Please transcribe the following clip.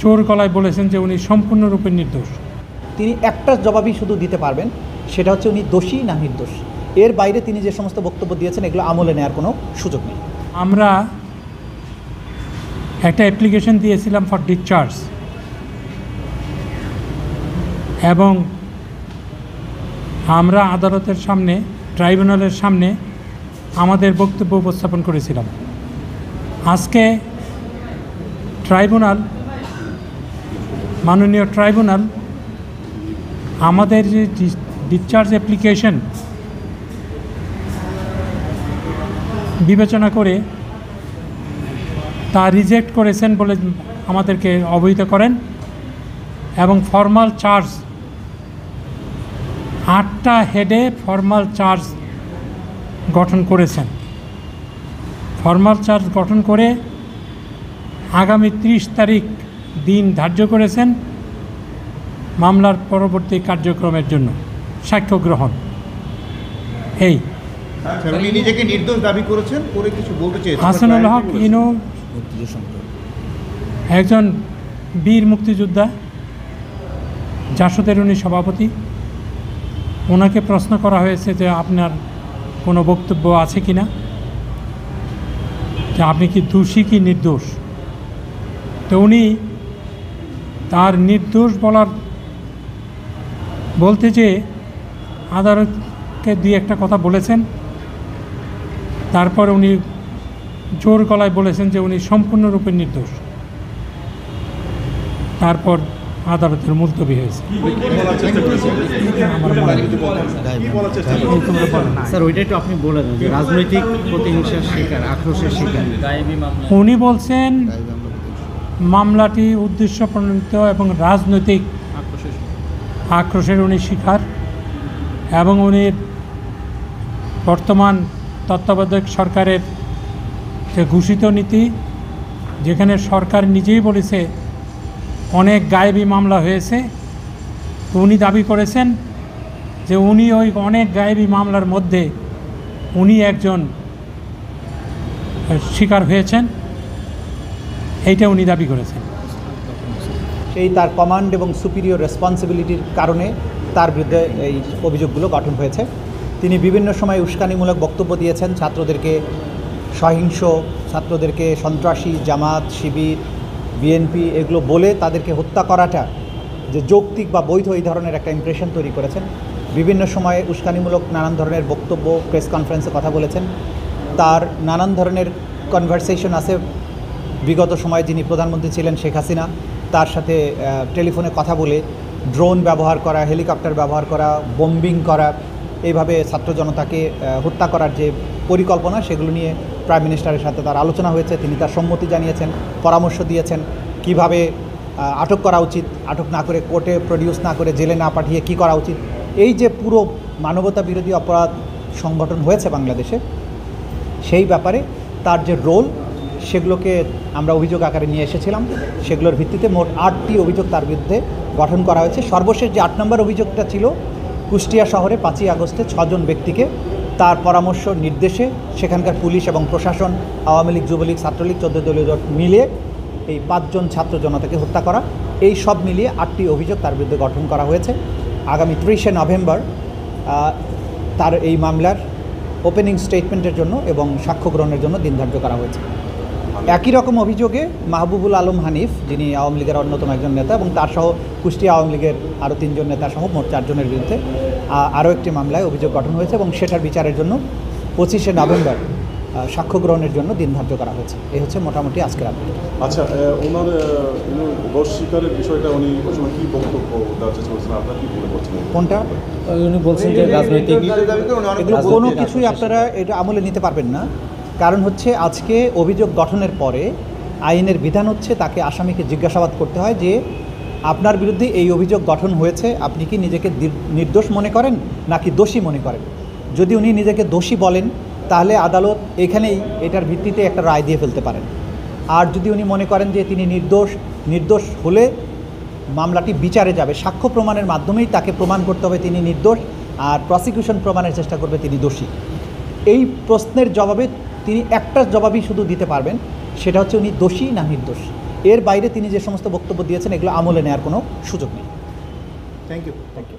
জোর গলায় বলেছেন যে উনি সম্পূর্ণরূপে নির্দোষ। তিনি একটা জবাবই শুধু দিতে পারবেন, সেটা হচ্ছে উনি দোষী না নির্দোষ। এর বাইরে তিনি যে সমস্ত বক্তব্য দিয়েছেন এগুলো আমলে নেওয়ার কোনো সুযোগ নেই। আমরা একটা অ্যাপ্লিকেশন দিয়েছিলাম ফর ডিসচার্জ এবং আমরা আদালতের সামনে, ট্রাইব্যুনালের সামনে আমাদের বক্তব্য উপস্থাপন করেছিলাম। আজকে ট্রাইব্যুনাল, মাননীয় ট্রাইব্যুনাল আমাদের যে ডিসচার্জ অ্যাপ্লিকেশন বিবেচনা করে তা রিজেক্ট করেছেন বলে আমাদেরকে অবহিত করেন এবং ফর্মাল চার্জ 8টা হেডে ফর্মাল চার্জ গঠন করেছেন। ফর্মাল চার্জ গঠন করে আগামী 30 তারিখ দিন ধার্য করেছেন মামলার পরবর্তী কার্যক্রমের জন্য সাক্ষ্য গ্রহণ। এই উনি নিজেকে নির্দোষ দাবি করেছেন, করে কিছু বলতে চেয়েছেন। হাসানুল হক ইনু একজন বীর মুক্তিযোদ্ধা, জাসদের উনি সভাপতি। ওনাকে প্রশ্ন করা হয়েছে যে আপনার কোনো বক্তব্য আছে কি না, যে আপনি কি দোষী কি নির্দোষ। তো উনি তার নির্দোষ বলতে যে আদালতকে দিয়ে একটা কথা বলেছেন, তারপর উনি জোর গলায় বলেছেন যে উনি সম্পূর্ণরূপে নির্দোষ। তারপর আদালতের মুলতবি হয়েছে। স্যার ওইটা একটু আপনি বলে দেন যে রাজনৈতিক প্রতিহিংসার শিকার, আক্রোশের শিকার উনি বলছেন মামলাটি উদ্দেশ্য প্রণোদিত এবং রাজনৈতিক আক্রোশের উনি শিকার এবং উনি বর্তমান তত্ত্বাবধায়ক সরকারের যে ঘোষিত নীতি, যেখানে সরকার নিজেই বলেছে অনেক গায়েবী মামলা হয়েছে, তো উনি দাবি করেছেন যে উনি ওই অনেক গায়েবী মামলার মধ্যে উনি একজন শিকার হয়েছেন, এইটা উনি দাবি করেছেন। সেই তার কমান্ড এবং সুপিরিয়র রেসপন্সিবিলিটির কারণে তার বিরুদ্ধে এই অভিযোগগুলো গঠন হয়েছে। তিনি বিভিন্ন সময় উস্কানিমূলক বক্তব্য দিয়েছেন, ছাত্রদেরকে সহিংস, ছাত্রদেরকে সন্ত্রাসী, জামাত, শিবির, বিএনপি এগুলো বলে তাদেরকে হত্যা করাটা যে যৌক্তিক বা বৈধ, এই ধরনের একটা ইমপ্রেশন তৈরি করেছেন। বিভিন্ন সময়ে উস্কানিমূলক নানান ধরনের বক্তব্য, প্রেস কনফারেন্সে কথা বলেছেন। তার নানান ধরনের কনভারসেশন আছে বিগত সময়ে যিনি প্রধানমন্ত্রী ছিলেন শেখ হাসিনা, তার সাথে টেলিফোনে কথা বলে ড্রোন ব্যবহার করা, হেলিকপ্টার ব্যবহার করা, বোম্বিং করা, এইভাবে ছাত্র জনতাকে হত্যা করার যে পরিকল্পনা, সেগুলো নিয়ে প্রাইম মিনিস্টারের সাথে তার আলোচনা হয়েছে। তিনি তার সম্মতি জানিয়েছেন, পরামর্শ দিয়েছেন কিভাবে আটক করা উচিত, আটক না করে কোর্টে প্রডিউস না করে জেলে না পাঠিয়ে কি করা উচিত। এই যে পুরো মানবতা বিরোধী অপরাধ সংগঠন হয়েছে বাংলাদেশে, সেই ব্যাপারে তার যে রোল, সেগুলোকে আমরা অভিযোগ আকারে নিয়ে এসেছিলাম। সেগুলোর ভিত্তিতে মোট 8টি অভিযোগ তার বিরুদ্ধে গঠন করা হয়েছে। সর্বশেষ যে 8 নম্বর অভিযোগটা ছিল, কুষ্টিয়া শহরে 5ই আগস্টে 6 জন ব্যক্তিকে তার পরামর্শ নির্দেশে সেখানকার পুলিশ এবং প্রশাসন, আওয়ামী লীগ, যুবলীগ, ছাত্রলীগ, 14 দলীয় জোট মিলিয়ে এই 5 জন ছাত্র জনতাকে হত্যা করা, এই সব মিলিয়ে 8টি অভিযোগ তার বিরুদ্ধে গঠন করা হয়েছে। আগামী 30শে নভেম্বর তার এই মামলার ওপেনিং স্টেটমেন্টের জন্য এবং সাক্ষ্য গ্রহণের জন্য দিন ধার্য করা হয়েছে। একই রকম অভিযোগে মাহবুবুল আলম হানিফ, যিনি আওয়ামী লীগের অন্যতম একজন নেতা, এবং তার সহ কুষ্টিয়া আওয়ামী লীগের আরও 3 জন নেতা সহ মোট 4 জনের বিরুদ্ধে আরও একটি মামলায় অভিযোগ গঠন হয়েছে এবং সেটার বিচারের জন্য 25শে নভেম্বর সাক্ষ্য গ্রহণের জন্য দিন ধার্য করা হয়েছে। এই হচ্ছে মোটামুটি আজকের আপডেট। আচ্ছা, ওনার দোষ স্বীকারের বিষয়টা উনি ওই সময় কী বক্তব্য দেওয়ার চেষ্টা করছেন, আপনারা কী বলে বলছেন? কোনটা? উনি বলছেন যে রাজনৈতিক এগুলো কোনো কিছুই আপনারা এটা আমলে নিতে পারবেন না। কারণ হচ্ছে আজকে অভিযোগ গঠনের পরে আইনের বিধান হচ্ছে তাকে, আসামিকে জিজ্ঞাসাবাদ করতে হয় যে আপনার বিরুদ্ধে এই অভিযোগ গঠন হয়েছে, আপনি কি নিজেকে নির্দোষ মনে করেন নাকি দোষী মনে করেন। যদি উনি নিজেকে দোষী বলেন তাহলে আদালত এখানেই এটার ভিত্তিতে একটা রায় দিয়ে ফেলতে পারেন। আর যদি উনি মনে করেন যে তিনি নির্দোষ হলে মামলাটি বিচারে যাবে, সাক্ষ্য প্রমাণের মাধ্যমেই তাকে প্রমাণ করতে হবে তিনি নির্দোষ, আর প্রসিকিউশন প্রমাণের চেষ্টা করবে তিনি দোষী। এই প্রশ্নের জবাবে তিনি একটা জবাবই শুধু দিতে পারবেন, সেটা হচ্ছে উনি দোষী না নির্দোষ। এর বাইরে তিনি যে সমস্ত বক্তব্য দিয়েছেন এগুলো আমলে নেওয়ার কোনো সুযোগ নেই। Thank you. Thank you.